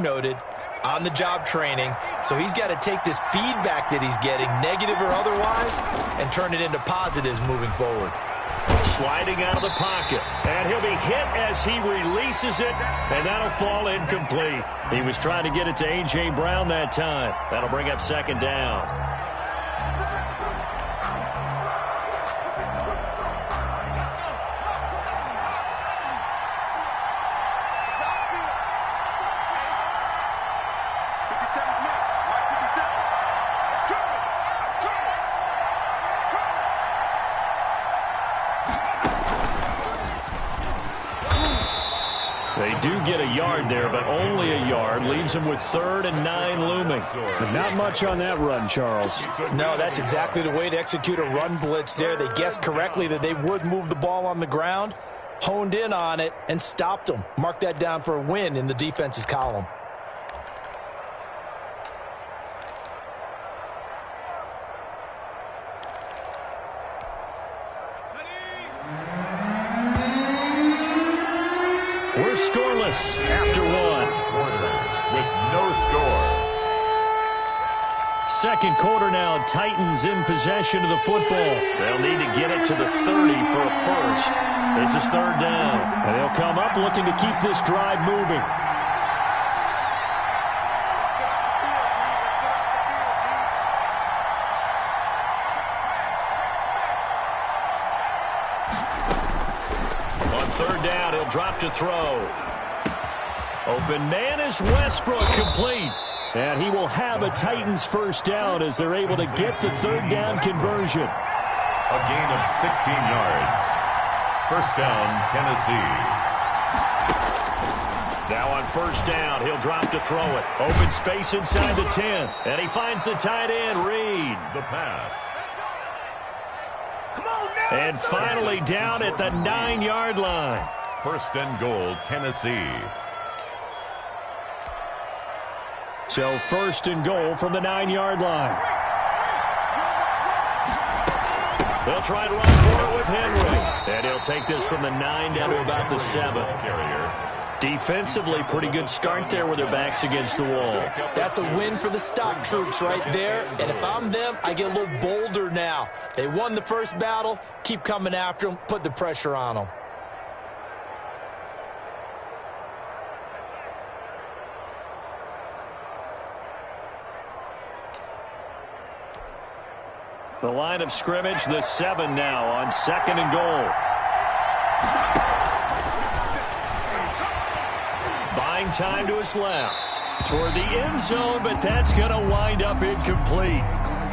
noted, on-the-job training. So he's got to take this feedback that he's getting, negative or otherwise, and turn it into positives moving forward. Sliding out of the pocket, and he'll be hit as he releases it, and that'll fall incomplete. He was trying to get it to A.J. Brown that time. That'll bring up second down. They do get a yard there, but only a yard. Leaves them with 3rd and 9 looming. But not much on that run, Charles. No, that's exactly the way to execute a run blitz there. They guessed correctly that they would move the ball on the ground, honed in on it, and stopped them. Mark that down for a win in the defense's column. We're scoreless after one. With no score. Second quarter now, Titans in possession of the football. They'll need to get it to the 30 for a first. This is 3rd down. And they'll come up looking to keep this drive moving. On 3rd down, he'll drop to throw. Open man is Westbrook, complete. And he will have a Titans first down as they're able to get the 3rd down conversion. A gain of 16 yards. First down, Tennessee. Now on 1st down, he'll drop to throw it. Open space inside the 10. And he finds the tight end, Reed. The pass. And finally down at the 9-yard line. First and goal, Tennessee. So 1st and goal from the 9-yard line. They'll try to run for it with Henry. And he'll take this from the 9 down to about the 7. Defensively, pretty good start there with their backs against the wall. That's a win for the stop troops right there. And if I'm them, I get a little bolder now. They won the first battle. Keep coming after them. Put the pressure on them. The line of scrimmage, the 7 now on 2nd and goal. Buying time to his left. Toward the end zone, but that's going to wind up incomplete.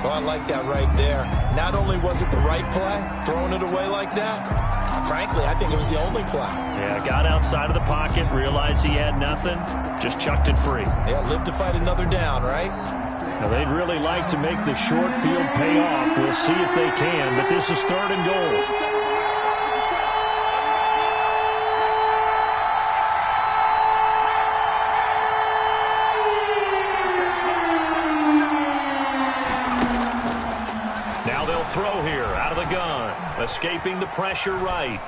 Oh, I like that right there. Not only was it the right play, throwing it away like that, frankly, I think it was the only play. Yeah, got outside of the pocket, realized he had nothing, just chucked it free. Yeah, live to fight another down, right? Now, they'd really like to make the short field pay off. We'll see if they can, but this is 3rd and goal. Now they'll throw here out of the gun, escaping the pressure right.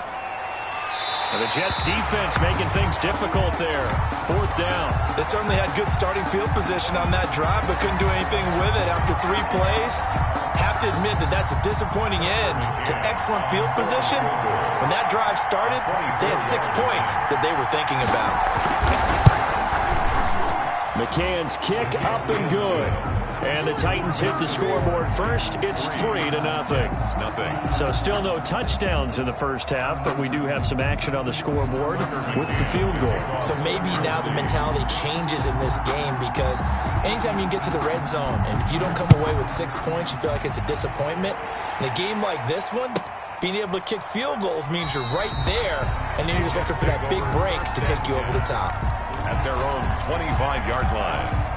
And the Jets defense making things difficult there. 4th down. They certainly had good starting field position on that drive, but couldn't do anything with it after 3 plays. Have to admit that that's a disappointing end to excellent field position. When that drive started, they had 6 points that they were thinking about. McCann's kick up and good. And the Titans hit the scoreboard first. It's 3-0. So still no touchdowns in the first half, but we do have some action on the scoreboard with the field goal. So maybe now the mentality changes in this game, because anytime you can get to the red zone, and if you don't come away with 6 points, you feel like it's a disappointment. In a game like this one, being able to kick field goals means you're right there, and then you're just looking for that big break to take you over the top. At their own 25-yard line.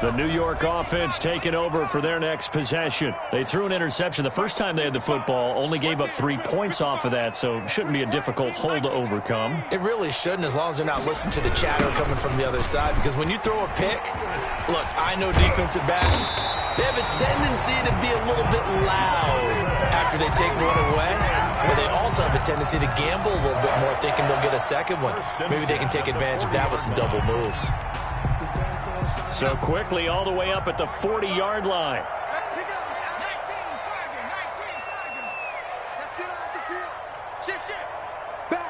The New York offense taking over for their next possession. They threw an interception the first time they had the football, only gave up 3 points off of that, so shouldn't be a difficult hole to overcome. It really shouldn't, as long as they're not listening to the chatter coming from the other side, because when you throw a pick, look, I know defensive backs, they have a tendency to be a little bit loud after they take one away, but they also have a tendency to gamble a little bit more, thinking they'll get a second one. Maybe they can take advantage of that with some double moves. So quickly all the way up at the 40-yard line. Let's pick it up. 19 target. Let's get off the field. Shift. Back.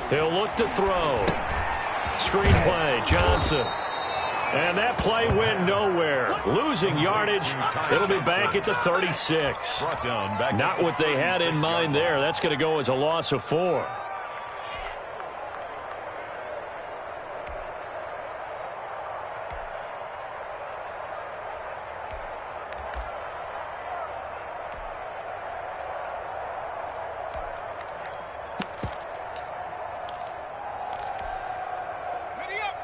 He'll look to throw. Screen play, Johnson. And that play went nowhere. Losing yardage. It'll be back at the 36. Not what they had in mind there. That's going to go as a loss of 4.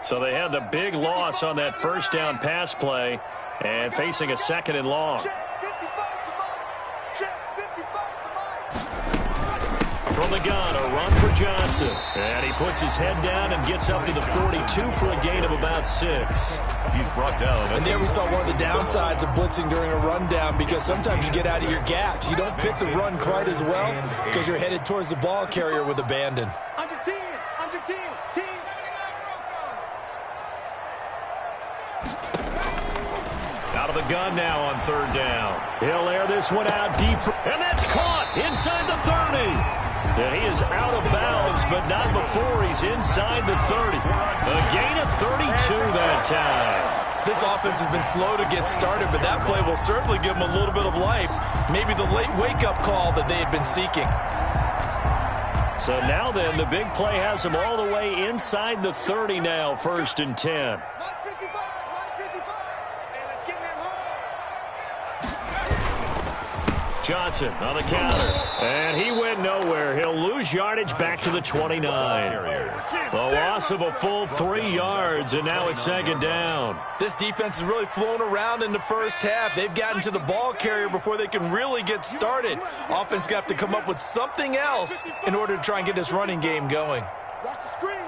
So they had the big loss on that first down pass play and facing a 2nd and long. From the gun, a run for Johnson. And he puts his head down and gets up to the 42 for a gain of about 6. He's brought down. And there we saw one of the downsides of blitzing during a rundown, because sometimes you get out of your gaps. You don't fit the run quite as well because you're headed towards the ball carrier with abandon. Under 10. Team. Out of the gun now on 3rd down. He'll air this one out deep. And that's caught inside the 30. And he is out of bounds, but not before he's inside the 30. A gain of 32 that time. This offense has been slow to get started, but that play will certainly give them a little bit of life. Maybe the late wake-up call that they had been seeking. So now then, the big play has them all the way inside the 30 now, 1st and 10. Johnson on the counter, and he went nowhere. He'll lose yardage back to the 29. The loss of a full 3 yards, and now it's 2nd down. This defense has really flown around in the first half. They've gotten to the ball carrier before they can really get started. Offense got to come up with something else in order to try and get this running game going. Watch the screen.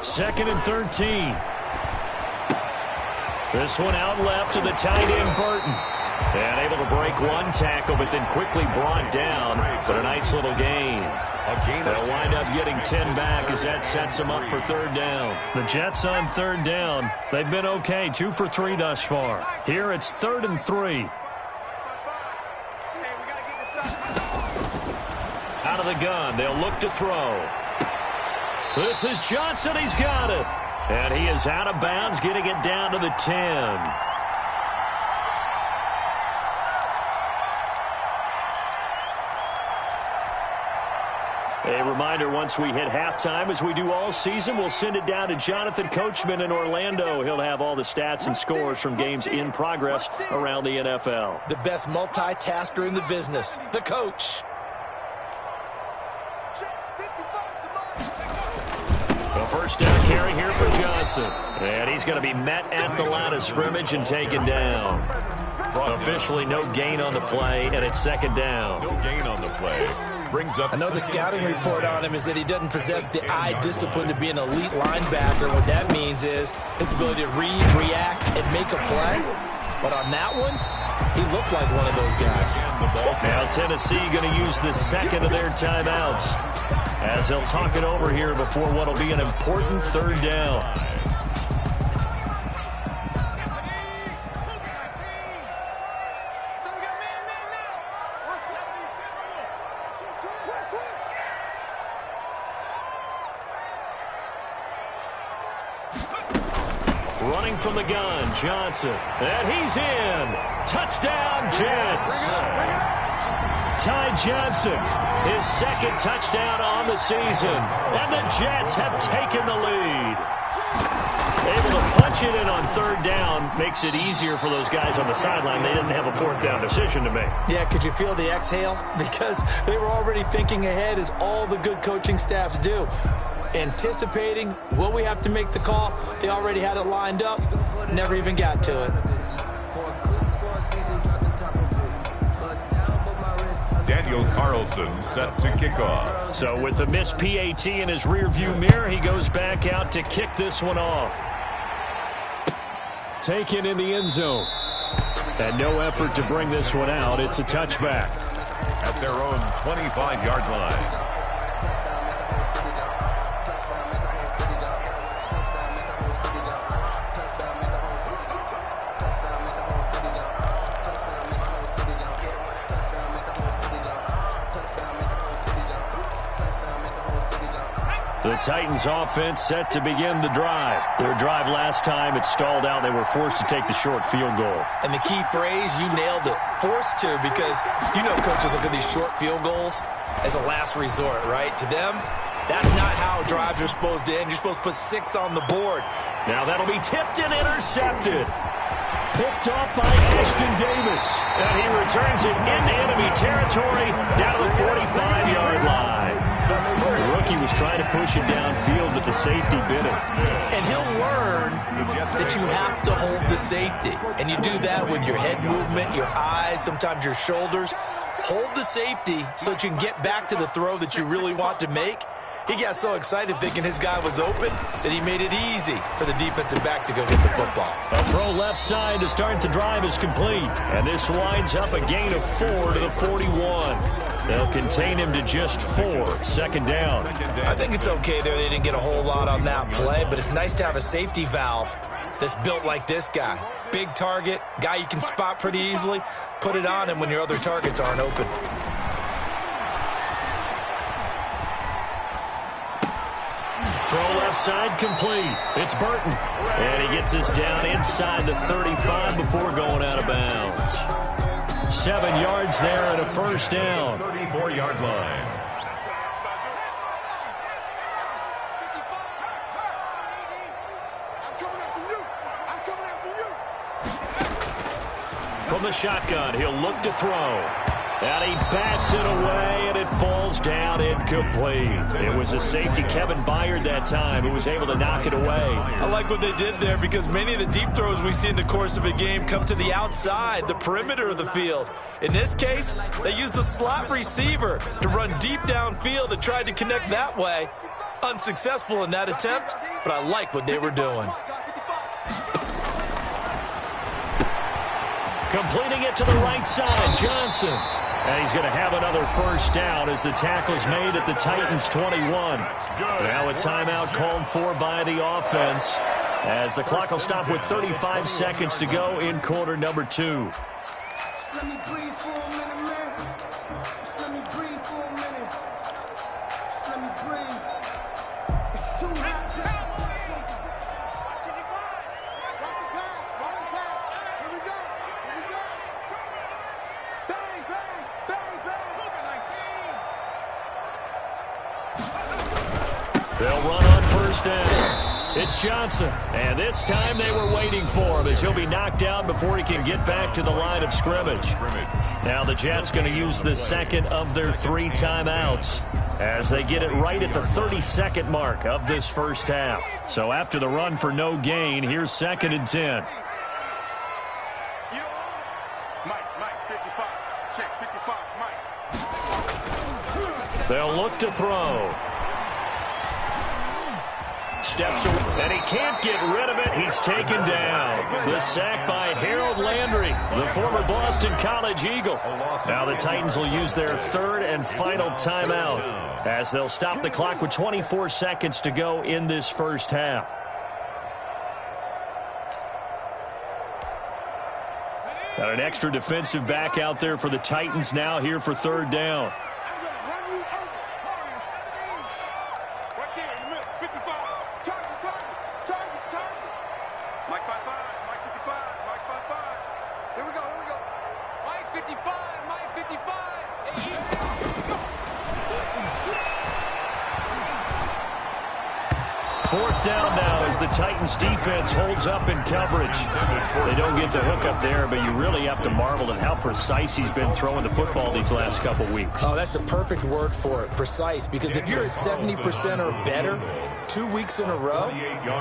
2nd and 13. This one out left to the tight end, Burton. And able to break one tackle, but then quickly brought down. But a nice little gain. They'll wind up getting 10 back as that sets them up for 3rd down. The Jets on 3rd down. They've been okay, 2 for 3 thus far. Here it's 3rd and 3. Out of the gun, they'll look to throw. This is Johnson, he's got it. And he is out of bounds, getting it down to the 10. A reminder, once we hit halftime, as we do all season, we'll send it down to Jonathan Coachman in Orlando. He'll have all the stats and scores from games in progress around the NFL. The best multitasker in the business, the coach. The first down carry here for Johnson. And he's going to be met at the line of scrimmage and taken down. Officially no gain on the play, and it's 2nd down. No gain on the play. Brings up. I know the scouting report on him is that he doesn't possess the eye discipline to be an elite linebacker. What that means is his ability to read, react, and make a play. But on that one, he looked like one of those guys. Now Tennessee going to use the 2nd of their timeouts as they'll talk it over here before what will be an important 3rd down. Running from the gun, Johnson. And he's in. Touchdown, Jets. Ty Johnson, his 2nd touchdown on the season. And the Jets have taken the lead. Able to punch it in on 3rd down makes it easier for those guys on the sideline. They didn't have a 4th down decision to make. Yeah, could you feel the exhale? Because they were already thinking ahead, as all the good coaching staffs do. anticipating, will we have to make the call? They already had it lined up, never even got to it. Daniel Carlson set to kick off. So with the missed PAT in his rearview mirror, he goes back out to kick this one off. Taken in the end zone. And no effort to bring this one out. It's a touchback. At their own 25-yard line. The Titans offense set to begin the drive. Their drive last time, it stalled out. They were forced to take the short field goal. And the key phrase, you nailed it, forced to, because you know coaches look at these short field goals as a last resort, right? To them, that's not how drives are supposed to end. You're supposed to put 6 on the board. Now that'll be tipped and intercepted. Picked off by Ashton Davis. And he returns it into enemy territory down to the 45-yard line. The rookie was trying to push it downfield, but the safety bit it. And he'll learn that you have to hold the safety. And you do that with your head movement, your eyes, sometimes your shoulders. Hold the safety so that you can get back to the throw that you really want to make. He got so excited thinking his guy was open that he made it easy for the defensive back to go get the football. A throw left side to start the drive is complete. And this winds up a gain of 4 to the 41. They'll contain him to just 4. Second down. I think it's okay there. They didn't get a whole lot on that play, but it's nice to have a safety valve that's built like this guy. Big target, guy you can spot pretty easily. Put it on him when your other targets aren't open. Throw left side complete. It's Burton. And he gets this down inside the 35 before going out of bounds. 7 yards there and a first down. 34-yard line. I'm coming after you. I'm coming after you. From the shotgun, he'll look to throw. And he bats it away, and it falls down incomplete. It was a safety, Kevin Byard, that time, who was able to knock it away. I like what they did there because many of the deep throws we see in the course of a game come to the outside, the perimeter of the field. In this case, they used a slot receiver to run deep downfield and tried to connect that way. Unsuccessful in that attempt, but I like what they were doing. Completing it to the right side, Johnson. And he's going to have another first down as the tackle's made at the Titans' 21. Now a timeout called for by the offense as the clock will stop with 35 seconds to go in quarter number 2. Let me breathe for a minute, man. Just let me breathe for a minute. Just let me breathe. It's too hot to... Watch the pass. Watch the pass. Here we go. Here we go. Bang, bang, bang, bang. They'll run on first down. It's Johnson. And this time they were waiting for him as he'll be knocked out before he can get back to the line of scrimmage. Now the Jets going to use the second of their 3 timeouts as they get it right at the 32nd mark of this first half. So after the run for no gain, here's 2nd and 10. Mike, 55. Check, 55, Mike. They'll look to throw. Steps away, and he can't get rid of it. He's taken down. The sack by Harold Landry, the former Boston College Eagle. Now the Titans will use their 3rd and final timeout as they'll stop the clock with 24 seconds to go in this first half. Got an extra defensive back out there for the Titans now here for 3rd down. Mike 55, Mike 55, Mike 55. Here we go, here we go. Mike 55, Mike 55. Fourth down now as the Titans defense holds up in coverage. They don't get the hook up there, but you really have to marvel at how precise he's been throwing the football these last couple weeks. Oh, that's the perfect word for it, precise, because if you're at 70% or better 2 weeks in a row,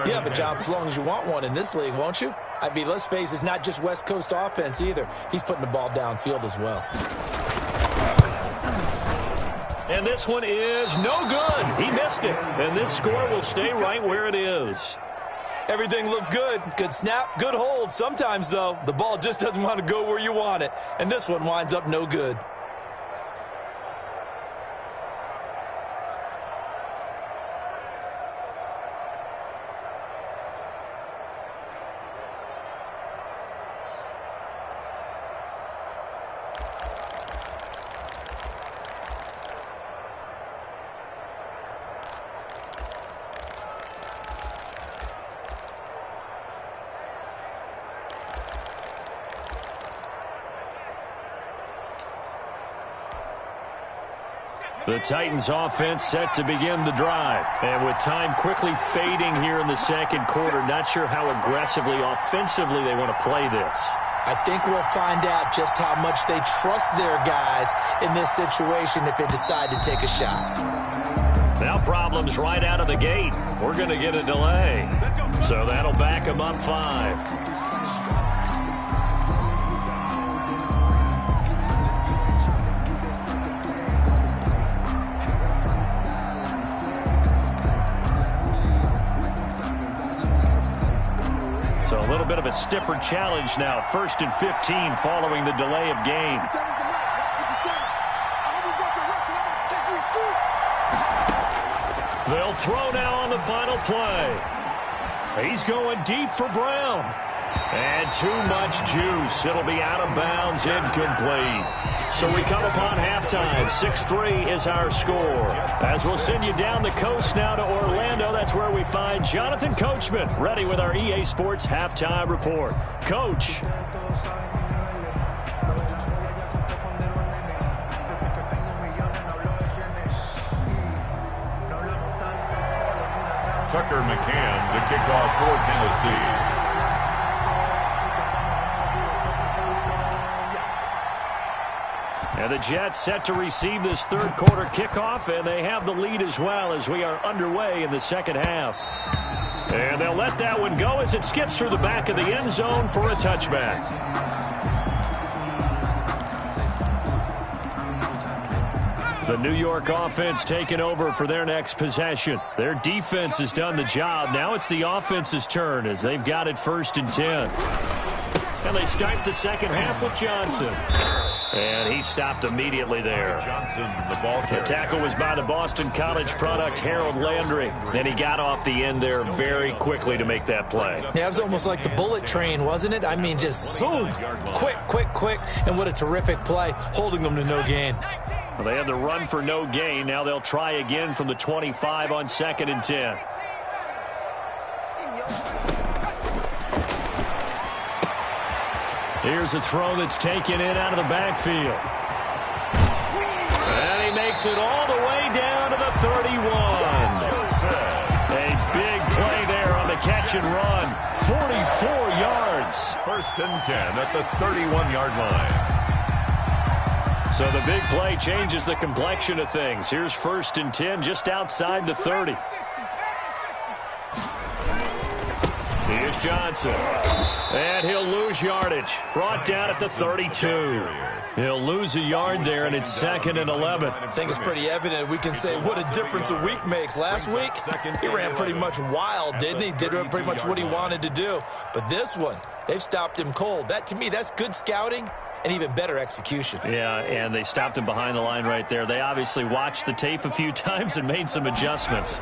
you have a job as long as you want one in this league, won't you? I mean, let's face it, it's not just West Coast offense either. He's putting the ball downfield as well. And this one is no good. He missed it. And this score will stay right where it is. Everything looked good. Good snap, good hold. Sometimes, though, the ball just doesn't want to go where you want it. And this one winds up no good. The Titans offense set to begin the drive. And with time quickly fading here in the second quarter, not sure how aggressively, offensively they want to play this. I think we'll find out just how much they trust their guys in this situation if they decide to take a shot. Now problems right out of the gate. We're going to get a delay. So that'll back them up 5. So a little bit of a stiffer challenge now. 1st and 15 following the delay of game. They'll throw now on the final play. He's going deep for Brown. And too much juice. It'll be out of bounds, incomplete. So we come upon halftime. 6-3 is our score. As we'll send you down the coast now to Orlando, that's where we find Jonathan Coachman, ready with our EA Sports halftime report. Coach. Tucker McCann to kick off for Tennessee. And the Jets set to receive this third quarter kickoff, and they have the lead as well as we are underway in the second half. And they'll let that one go as it skips through the back of the end zone for a touchback. The New York offense taking over for their next possession. Their defense has done the job. Now it's the offense's turn as they've got it 1st and 10. And they start the second half with Johnson. And he stopped immediately there. Johnson, the ball carrier. The tackle was by the Boston College product, Harold Landry. Then he got off the end there very quickly to make that play. Yeah, it was almost like the bullet train, wasn't it? I mean, just zoom. Quick, quick, quick. And what a terrific play, holding them to no gain. Well, they had the run for no gain. Now they'll try again from the 25 on 2nd and 10. Here's a throw that's taken in out of the backfield. And he makes it all the way down to the 31. A big play there on the catch and run. 44 yards. 1st and 10 at the 31-yard line. So the big play changes the complexion of things. Here's 1st and 10 just outside the 30. Here's Johnson. And he'll lose yardage. Brought down at the 32. He'll lose a yard there, and it's 2nd and 11. I think it's pretty evident. We can say what a difference a week makes. Last week, he ran pretty much wild, didn't he? Did pretty much what he wanted to do. But this one, they've stopped him cold. That, to me, that's good scouting and even better execution. Yeah, and they stopped him behind the line right there. They obviously watched the tape a few times and made some adjustments.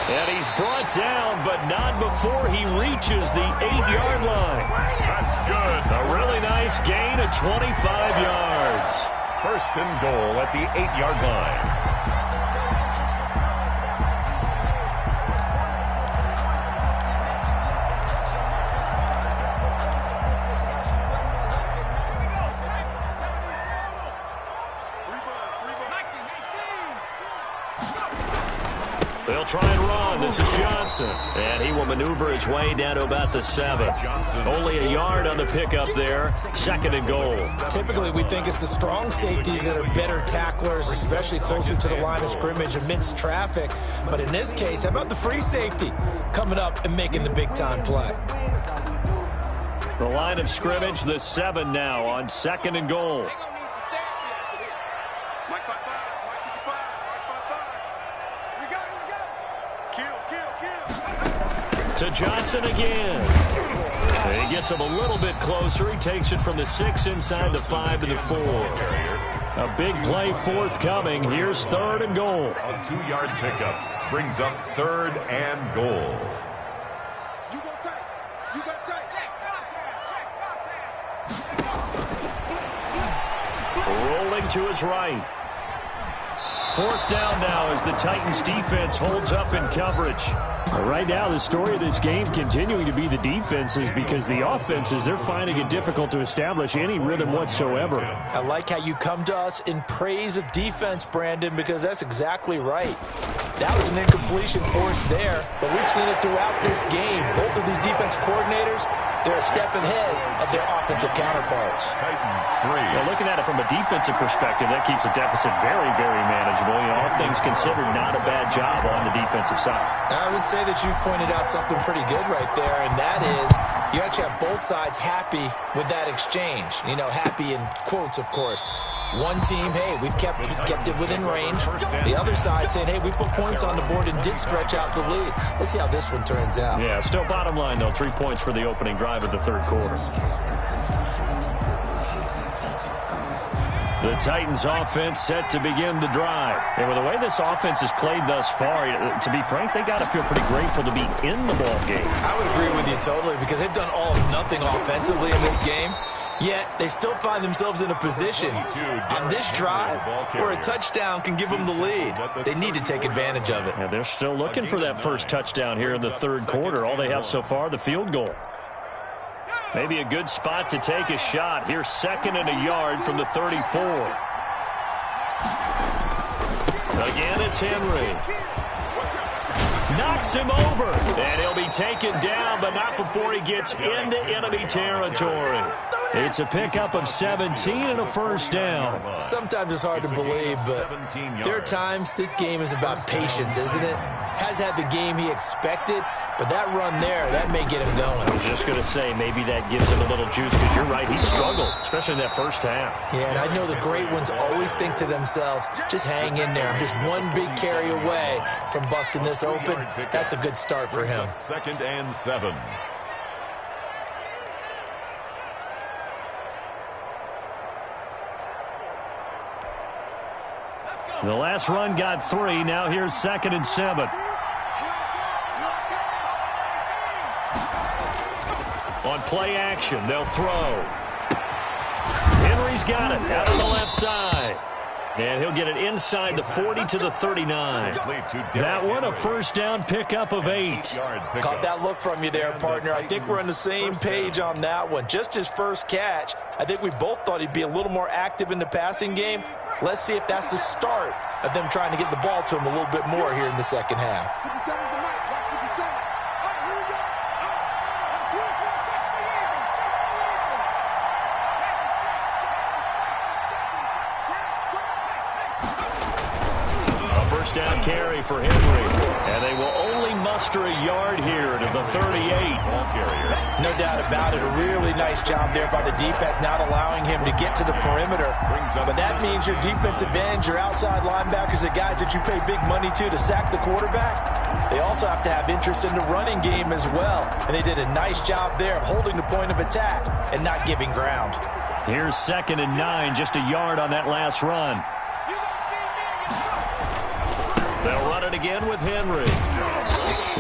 And he's brought down, but not before he reaches the 8-yard line. That's good. A really nice gain of 25 yards. 1st and goal at the 8-yard line. They'll try and run. This is Johnson. And he will maneuver his way down to about the 7. Only a yard on the pickup there. 2nd and goal. Typically, we think it's the strong safeties that are better tacklers, especially closer to the line of scrimmage amidst traffic. But in this case, how about the free safety coming up and making the big-time play? The line of scrimmage, the 7 now on 2nd and goal. To Johnson again. And he gets him a little bit closer. He takes it from the 6 inside the 5 to the 4. A big play forthcoming. Here's 3rd and goal. A 2-yard pickup brings up 3rd and goal. Rolling to his right. 4th down now as the Titans defense holds up in coverage. Right now, the story of this game continuing to be the defenses, because the offenses, they're finding it difficult to establish any rhythm whatsoever. I like how you come to us in praise of defense, Brandon, because that's exactly right. That was an incompletion force there, but we've seen it throughout this game. Both of these defense coordinators, they're a step ahead of their offensive counterparts. Titans 3. Well, looking at it from a defensive perspective, that keeps the deficit very, very manageable. You know, all things considered, not a bad job on the defensive side. I would say that you've pointed out something pretty good right there, and that is you actually have both sides happy with that exchange. You know, happy in quotes, of course. One team, hey, we've kept it within range. The other side saying, hey, we put points on the board and did stretch out the lead. Let's see how this one turns out. Yeah, still bottom line, though, 3 points for the opening drive of the 3rd quarter. The Titans offense set to begin the drive. And with the way this offense has played thus far, to be frank, they got to feel pretty grateful to be in the ball game. I would agree with you totally, because they've done all or nothing offensively in this game. Yet they still find themselves in a position on this drive where a touchdown can give them the lead. They need to take advantage of it. Yeah, they're still looking for that first touchdown here in the 3rd quarter. All they have so far, the field goal. Maybe a good spot to take a shot. Here's 2nd and a yard from the 34. Again, it's Henry. Knocks him over. And he'll be taken down, but not before he gets into enemy territory. It's a pickup of 17 and a 1st down. Sometimes it's hard to believe, but there are times this game is about patience, isn't it? Has had the game he expected, but that run there, that may get him going. I was just going to say, maybe that gives him a little juice, because you're right, he struggled, especially in that 1st half. Yeah, and I know the great ones always think to themselves, just hang in there. I'm just one big carry away from busting this open. That's a good start for him. 2nd and 7. The last run got 3. Now here's 2nd and 7. On play action, they'll throw. Henry's got it out on the left side. And he'll get it inside the 40 to the 39. That one, a 1st down pickup of 8. Caught that look from you there, partner. I think we're on the same page on that one. Just his first catch. I think we both thought he'd be a little more active in the passing game. Let's see if that's the start of them trying to get the ball to him a little bit more here in the 2nd half. Down carry for Henry, and they will only muster a yard here to the 38. Ball carrier. No doubt about it. A really nice job there by the defense, not allowing him to get to the perimeter. But that means your defensive ends, your outside linebackers, the guys that you pay big money to sack the quarterback, they also have to have interest in the running game as well. And they did a nice job there of holding the point of attack and not giving ground. Here's 2nd and 9, just a yard on that last run. They'll run it again with Henry.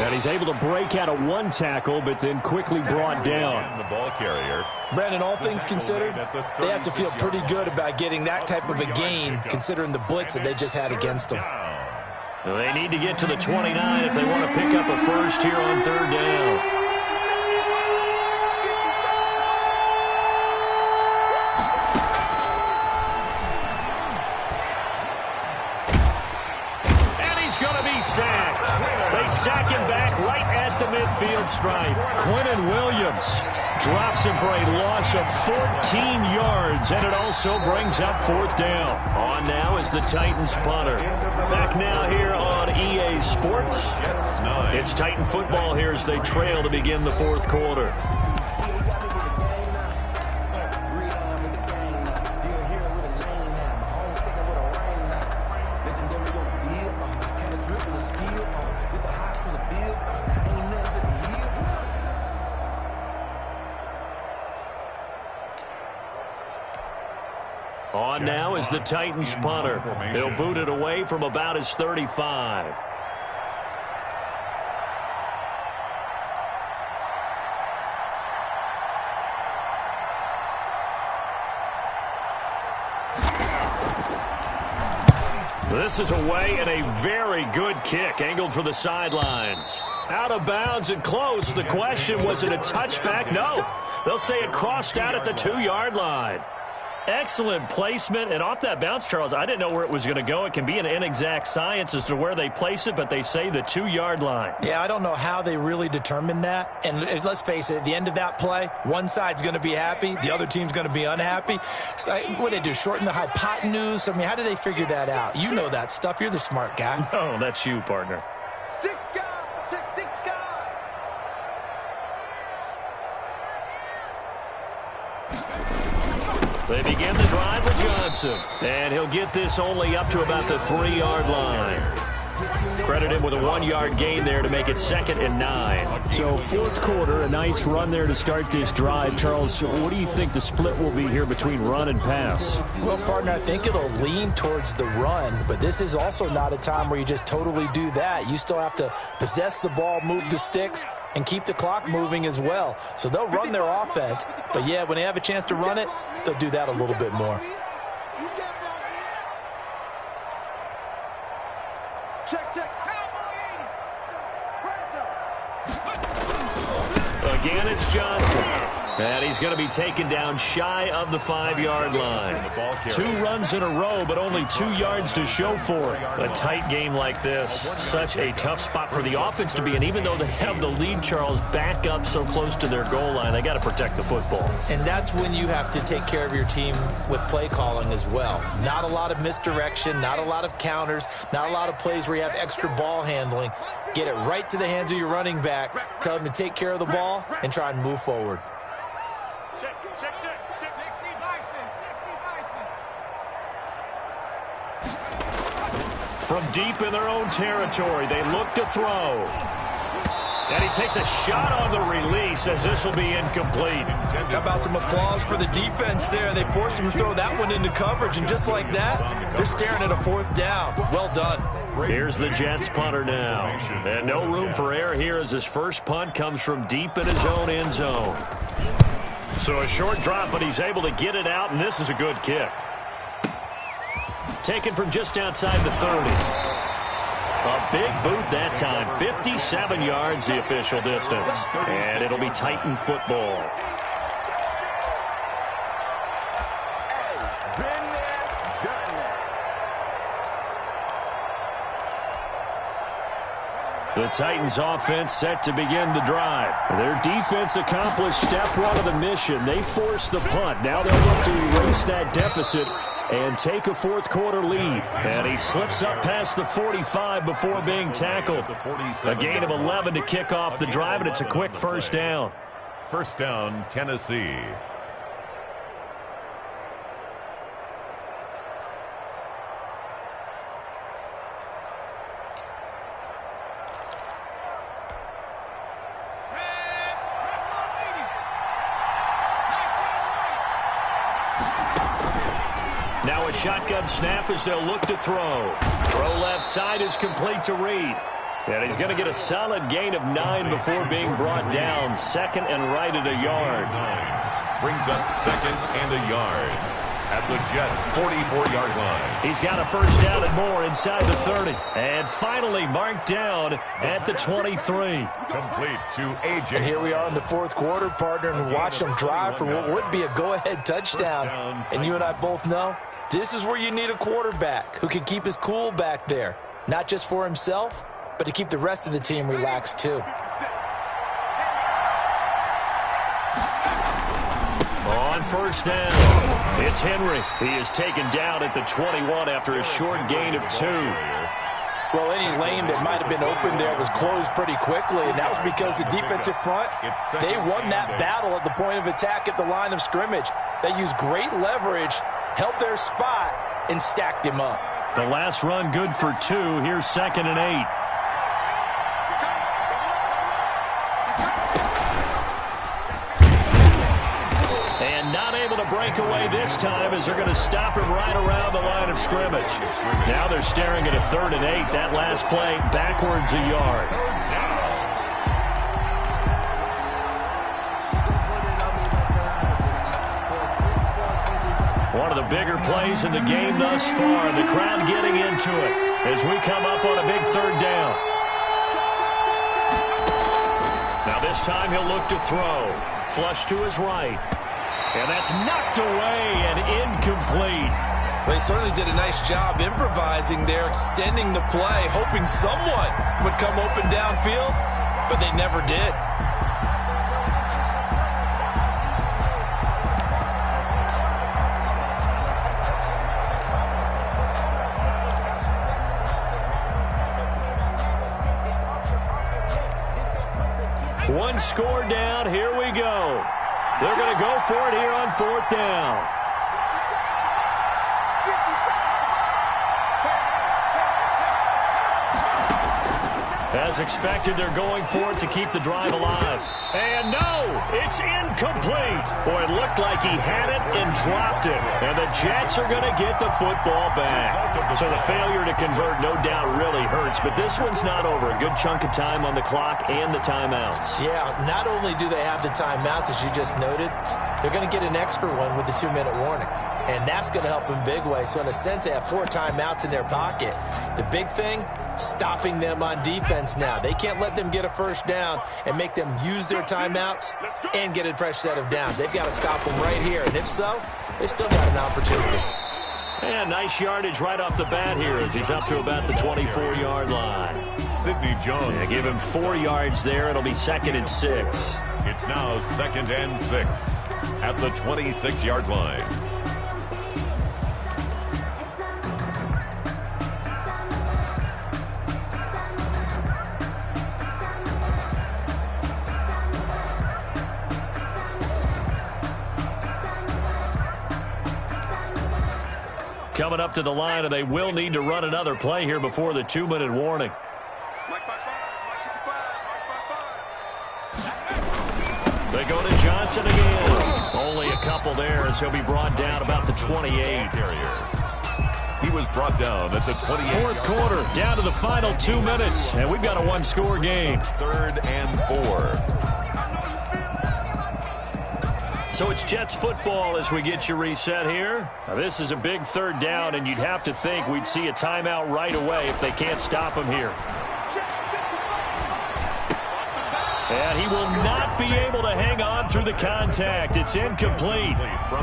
And he's able to break out of one tackle, but then quickly brought down. The ball carrier. Brandon, all things considered, they have to feel pretty good about getting that type of a gain, considering the blitz that they just had against them. They need to get to the 29 if they want to pick up a 1st here on 3rd down. he's going to be sacked. They sack him back right at the midfield stripe. Quentin Williams drops him for a loss of 14 yards, and it also brings up fourth down. On now is the Titans punter. Back now here on EA Sports. It's Titan football here as they trail to begin the fourth quarter. On now is the Titans punter. He'll boot it away from about his 35. This is away and a very good kick angled for the sidelines. Out of bounds and close. The question, was it a touchback? No. They'll say it crossed out at the 2-yard line. Excellent placement, and off that bounce, Charles, I didn't know where it was going to go. It can be an inexact science as to where they place it, but they say the 2-yard line. Yeah, I don't know how they really determined that. And let's face it, at the end of that play, one side's going to be happy, the other team's going to be unhappy. It's like, what do they do, shorten the hypotenuse? I mean, how do they figure that out? You know that stuff. You're the smart guy. Oh, that's you, partner. 6 guard, check 6 guard. They begin the drive with Johnson. And he'll get this only up to about the 3-yard line. Credit him with a 1-yard gain there to make it 2nd and 9. So fourth quarter, a nice run there to start this drive. Charles, what do you think the split will be here between run and pass? Well, partner, I think it'll lean towards the run, but this is also not a time where you just totally do that. You still have to possess the ball, move the sticks, and keep the clock moving as well. So they'll run their offense, but yeah, when they have a chance to run it, they'll do that a little bit more. Check. Again, it's Johnson. And he's going to be taken down shy of the 5-yard line. 2 runs in a row, but only 2 yards to show for it. A tight game like this, such a tough spot for the offense to be in. Even though they have the lead, Charles, back up so close to their goal line, they got to protect the football. And that's when you have to take care of your team with play calling as well. Not a lot of misdirection, not a lot of counters, not a lot of plays where you have extra ball handling. Get it right to the hands of your running back. Tell him to take care of the ball and try and move forward. Check. 60 Bison. From deep in their own territory, they look to throw. And he takes a shot on the release as this will be incomplete. How about some applause for the defense there? They forced him to throw that one into coverage, and just like that, they're staring at a 4th down. Well done. Here's the Jets punter now. And no room for error here as his first punt comes from deep in his own end zone. So a short drop, but he's able to get it out, and this is a good kick. Taken from just outside the 30. A big boot that time. 57 yards the official distance. And it'll be Titan football. The Titans offense set to begin the drive. Their defense accomplished step 1 of the mission. They forced the punt. Now they'll look to erase that deficit and take a fourth quarter lead. And he slips up past the 45 before being tackled. A gain of 11 to kick off the drive, and it's a quick first down. First down, Tennessee. Now a shotgun snap as they'll look to throw. Throw left side is complete to Reed. And he's going to get a solid gain of 9 before being brought down. 2nd and right at a yard. Brings up 2nd and a yard at the Jets' 44-yard line. He's got a first down and more inside the 30. And finally marked down at the 23. Complete to A.J. And here we are in the fourth quarter, partner, and watch them drive for what would be a go-ahead touchdown. And you and I both know this is where you need a quarterback who can keep his cool back there. not just for himself, but to keep the rest of the team relaxed too. On first down, it's Henry. He is taken down at the 21 after a short gain of 2. Well, any lane that might have been open there was closed pretty quickly, and that was because the defensive front, they won that battle at the point of attack at the line of scrimmage. They used great leverage, held their spot, and stacked him up. The last run good for 2. Here's 2nd and 8. And not able to break away this time as they're going to stop him right around the line of scrimmage. Now they're staring at a 3rd and 8. That last play backwards a yard. One of the bigger plays in the game thus far. The crowd getting into it as we come up on a big 3rd down. Now this time he'll look to throw. Flush to his right. And that's knocked away and incomplete. They certainly did a nice job improvising there, extending the play, hoping someone would come open downfield, but they never did. One score down. Here we go. They're going to go for it here on 4th down. As expected, they're going for it to keep the drive alive. And no, it's incomplete. Boy, it looked like he had it and dropped it. And the Jets are going to get the football back. So the failure to convert, no doubt, really hurts. But this one's not over. A good chunk of time on the clock and the timeouts. Yeah, not only do they have the timeouts, as you just noted, they're going to get an extra one with the 2-minute warning. And that's going to help in big way. So in a sense, they have 4 timeouts in their pocket. The big thing, stopping them on defense now. They can't let them get a first down and make them use their timeouts and get a fresh set of downs. They've got to stop them right here. And if so, they've still got an opportunity. And nice yardage right off the bat here as he's up to about the 24-yard line. Sidney Jones. Yeah, give him 4 yards there. It'll be 2nd and 6. It's now 2nd and 6 at the 26-yard line. Coming up to the line, and they will need to run another play here before the 2-minute warning. They go to Johnson again. Only a couple there as he'll be brought down about the 28. He was brought down at the 28. 4th quarter, down to the final 2 minutes, and we've got a 1-score game. 3rd and 4. So it's Jets football as we get you reset here. Now this is a big 3rd down, and you'd have to think we'd see a timeout right away if they can't stop him here. And he will not be able to hang on through the contact. It's incomplete.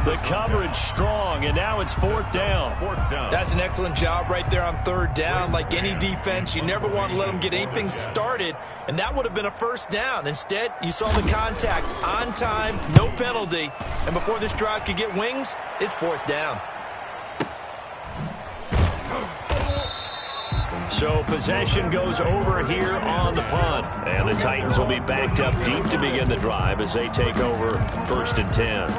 The coverage strong, and now it's 4th down. That's an excellent job right there on 3rd down. Like any defense, you never want to let them get anything started, and that would have been a first down. Instead, you saw the contact on time, no penalty, and before this drive could get wings, it's 4th down. So possession goes over here on the punt. And the Titans will be backed up deep to begin the drive as they take over 1st and 10.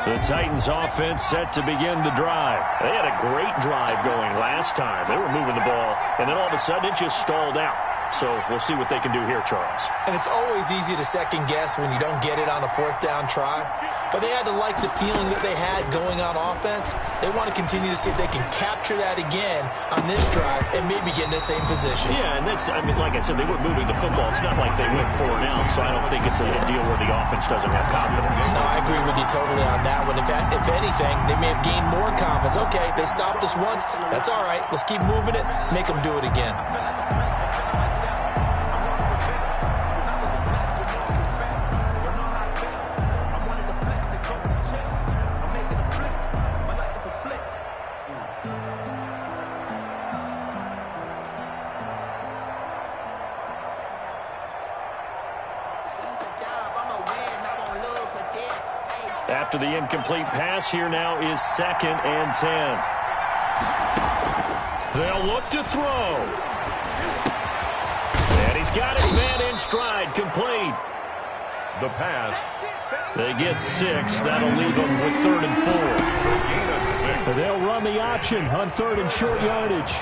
The Titans offense set to begin the drive. They had a great drive going last time. They were moving the ball, and then all of a sudden it just stalled out. So we'll see what they can do here, Charles. And it's always easy to second guess when you don't get it on a 4th down try. But they had to like the feeling that they had going on offense. They want to continue to see if they can capture that again on this drive and maybe get in the same position. Yeah, and that's, I mean, like I said, they were moving the football. It's not like they went 4 and out, so I don't think it's a deal where the offense doesn't have confidence. No, I agree with you totally on that one. If anything, they may have gained more confidence. Okay, they stopped us once. That's all right. Let's keep moving it. Make them do it again. After the incomplete pass, here now is 2nd and 10. They'll look to throw. And he's got his man in stride, complete. The pass. They get 6. That'll leave them with 3rd and 4. They'll run the option on 3rd and short yardage.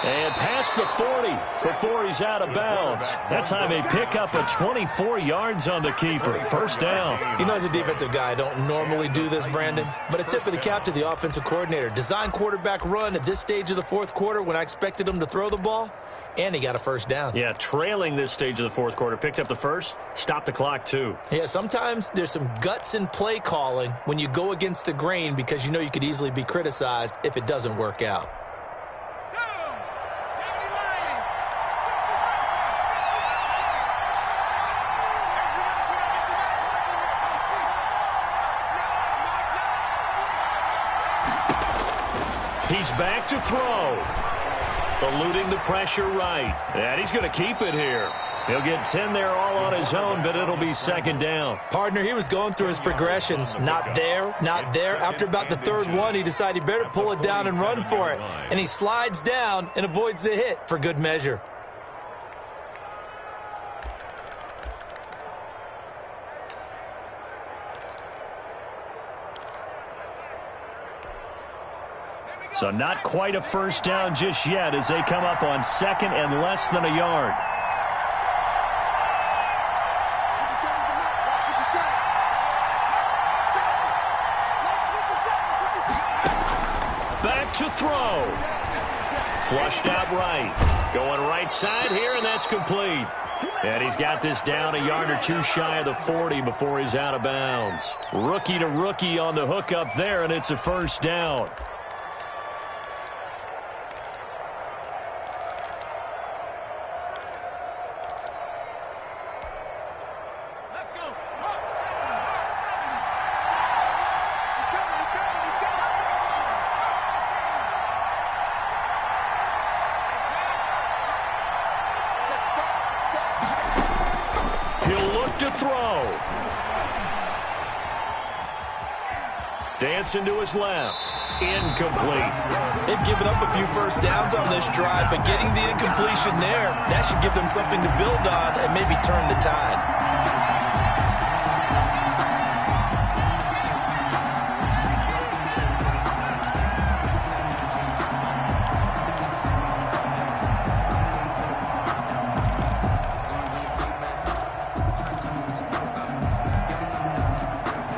And past the 40 before he's out of bounds. That time they pick up a 24 yards on the keeper. First down. You know, as a defensive guy, I don't normally do this, Brandon, but a tip of the cap to the offensive coordinator. Design quarterback run at this stage of the fourth quarter when I expected him to throw the ball, and he got a first down. Yeah, trailing this stage of the fourth quarter. Picked up the first, stopped the clock too. Yeah, sometimes there's some guts in play calling when you go against the grain because you know you could easily be criticized if it doesn't work out. He's back to throw. Eluding the pressure right. And he's going to keep it here. He'll get 10 there all on his own, but it'll be 2nd down. Partner, he was going through his progressions. Not there, not there. After about the 3rd one, he decided he better pull it down and run for it. And he slides down and avoids the hit for good measure. So not quite a first down just yet as they come up on 2nd and less than a yard. Back to throw. Flushed out right. Going right side here, and that's complete. And he's got this down a yard or 2 shy of the 40 before he's out of bounds. Rookie to rookie on the hook up there, and it's a first down. Dancing to his left. Incomplete. They've given up a few first downs on this drive, but getting the incompletion there, that should give them something to build on and maybe turn the tide.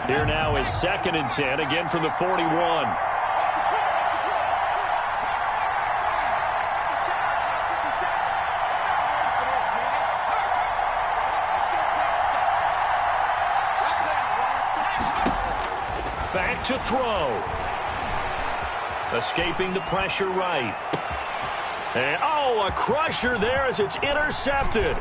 Here now is 2nd and 10, again from the 41. Back to throw. Escaping the pressure right. And, a crusher there as it's intercepted.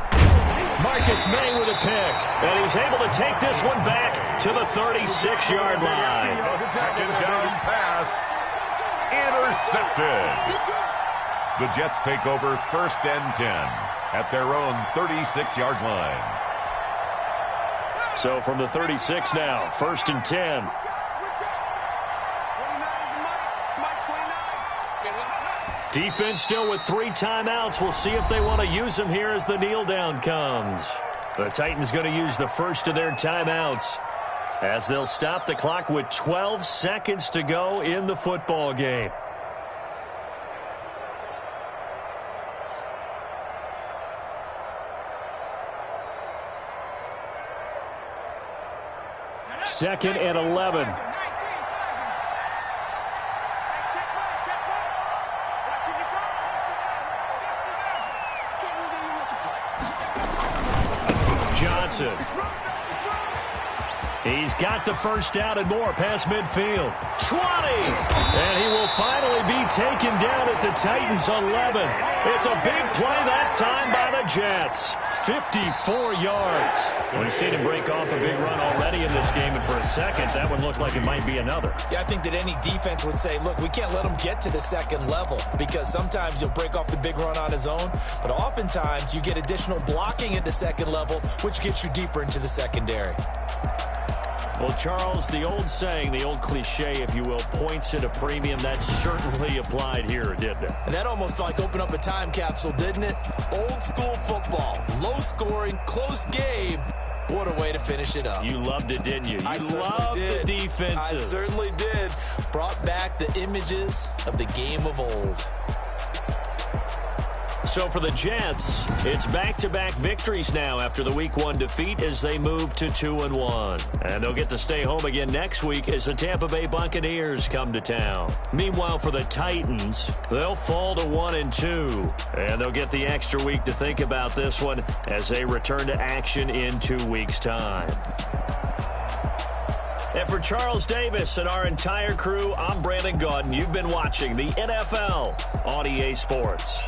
Marcus May with a pick. And he's able to take this one back to the 36-yard line. Second down pass. Intercepted. The Jets take over 1st and 10 at their own 36-yard line. So from the 36 now, 1st and 10. Defense still with 3 timeouts. We'll see if they want to use them here as the kneel down comes. The Titans going to use the first of their timeouts as they'll stop the clock with 12 seconds to go in the football game. Second and 11. Johnson. He's got the first down and more past midfield. 20! And he will finally be taken down at the Titans' 11. It's a big play that time by the Jets. 54 yards. We've seen him break off a big run already in this game, and for a second, that one looked like it might be another. Yeah, I think that any defense would say, look, we can't let him get to the second level because sometimes he'll break off the big run on his own, but oftentimes you get additional blocking at the second level, which gets you deeper into the secondary. Well, Charles, the old saying, the old cliche, if you will, points at a premium, that certainly applied here, didn't it? And that almost like opened up a time capsule, didn't it? Old school football, low scoring, close game. What a way to finish it up. You loved it, didn't you? I You loved the defenses. I certainly did. Brought back the images of the game of old. So for the Jets, it's back-to-back victories now after the Week 1 defeat as they move to 2-1. And they'll get to stay home again next week as the Tampa Bay Buccaneers come to town. Meanwhile, for the Titans, they'll fall to 1-2. And they'll get the extra week to think about this one as they return to action in 2 weeks' time. And for Charles Davis and our entire crew, I'm Brandon Gaudin. You've been watching the NFL on EA Sports.